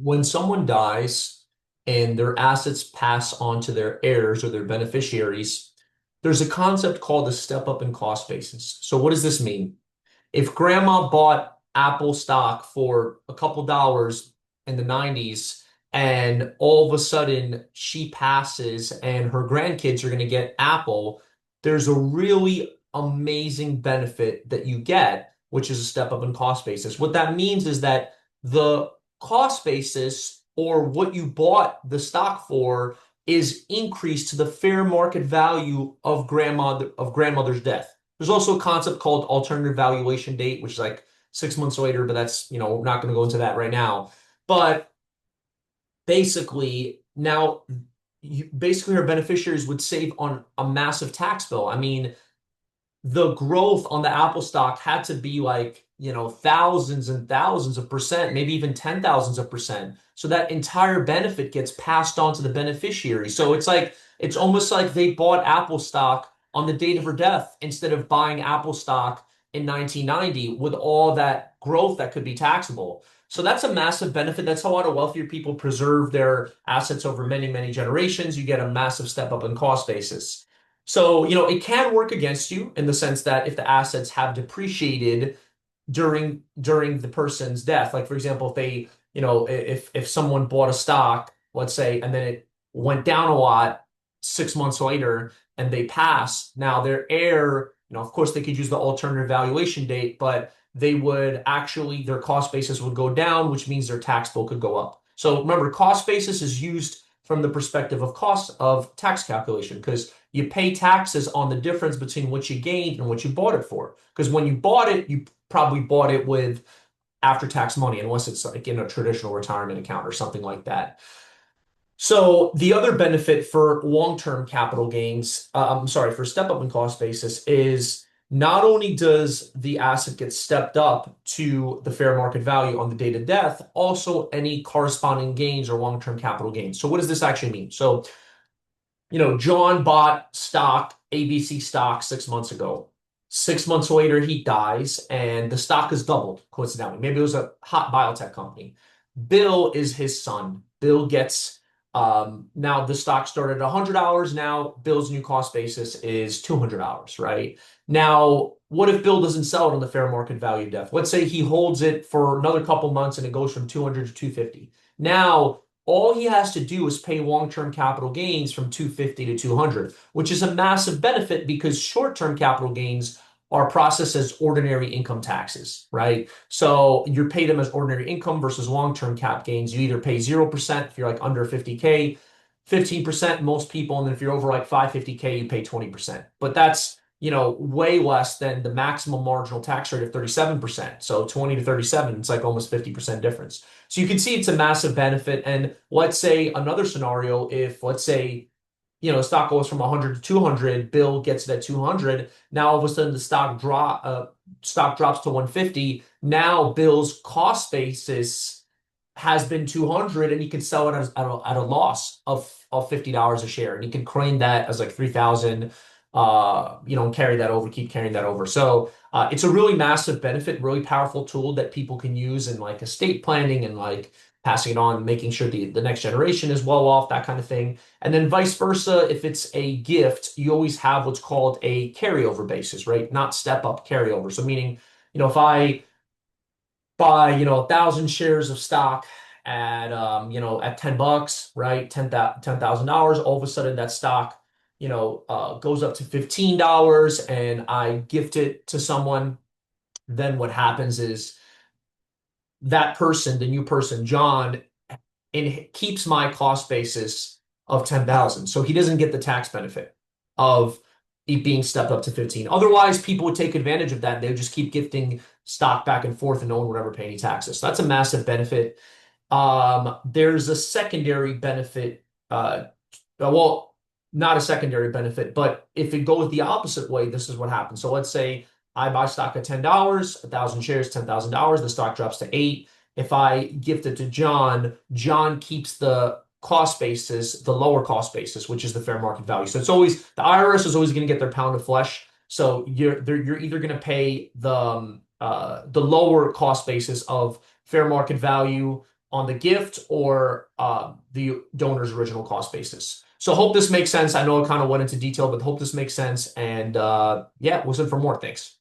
When someone dies and their assets pass on to their heirs or their beneficiaries, there's a concept called a step up in cost basis. So what does this mean? If grandma bought Apple stock for a couple dollars in the 90s and all of a sudden she passes and her grandkids are going to get Apple, there's a really amazing benefit that you get, which is a step up in cost basis. What that means is that the cost basis or what you bought the stock for is increased to the fair market value of grandmother's death. There's also a concept called alternative valuation date, which is like 6 months later, but that's, we're not going to go into that right now. But basically, now basically her beneficiaries would save on a massive tax bill. I mean, the growth on the Apple stock had to be like, thousands and thousands of percent, maybe even 10,000s of percent. So that entire benefit gets passed on to the beneficiary. So it's almost like they bought Apple stock on the date of her death instead of buying Apple stock in 1990 with all that growth that could be taxable. So that's a massive benefit. That's how a lot of wealthier people preserve their assets over many, many generations. You get a massive step up in cost basis. So, it can work against you in the sense that if the assets have depreciated during the person's death, like for example, if they, if someone bought a stock, let's say, and then it went down a lot 6 months later and they pass, now their heir, of course they could use the alternative valuation date, but they would actually, their cost basis would go down, which means their tax bill could go up. So remember, cost basis is used from the perspective of cost of tax calculation because you pay taxes on the difference between what you gained and what you bought it for. Because when you bought it, you probably bought it with after-tax money, unless it's like in a traditional retirement account or something like that. So the other benefit for long-term capital gains, I'm sorry, for step-up in cost basis is not only does the asset get stepped up to the fair market value on the date of death, also any corresponding gains or long-term capital gains. So what does this actually mean? So John bought stock, ABC stock 6 months ago. 6 months later, he dies, and the stock has doubled, coincidentally. Maybe it was a hot biotech company. Bill is his son. Bill gets, now the stock started at $100. Now Bill's new cost basis is $200, right? Now, what if Bill doesn't sell it on the fair market value of death? Let's say he holds it for another couple months and it goes from 200 to 250. Now, all he has to do is pay long-term capital gains from 250 to 200, which is a massive benefit because short-term capital gains are processed as ordinary income taxes, right? So you pay them as ordinary income versus long-term cap gains. You either pay 0% if you're like under 50K, 15% most people, and then if you're over like 550K, you pay 20%. But that's, way less than the maximum marginal tax rate of 37%. So 20 to 37, it's like almost 50% difference. So you can see it's a massive benefit. And let's say another scenario, if let's say, stock goes from 100 to 200, Bill gets it at 200. Now all of a sudden the stock drops to 150. Now Bill's cost basis has been 200 and he can sell it at a loss of $50 a share. And he can claim that as like 3,000, and carry that over, keep carrying that over. So it's a really massive benefit, really powerful tool that people can use in like estate planning and like passing it on, making sure the next generation is well off, that kind of thing. And then vice versa, if it's a gift, you always have what's called a carryover basis, right? Not step up carryover. So meaning, if I buy, 1,000 shares of stock at $10, right? $10,000, all of a sudden that stock, goes up to $15 and I gift it to someone, then what happens is that person, the new person, John, keeps my cost basis of 10,000. So he doesn't get the tax benefit of it being stepped up to 15. Otherwise, people would take advantage of that. They would just keep gifting stock back and forth and no one would ever pay any taxes. So that's a massive benefit. There's a secondary benefit. Well, not a secondary benefit, but if it goes the opposite way, this is what happens. So let's say I buy stock at $10, 1,000 shares, $10,000, the stock drops to 8. If I gift it to John, John keeps the cost basis, the lower cost basis, which is the fair market value. So it's always, the IRS is always going to get their pound of flesh. So you're either going to pay the lower cost basis of fair market value on the gift or the donor's original cost basis. So hope this makes sense. I know I kind of went into detail, but hope this makes sense. And yeah, listen for more. Thanks.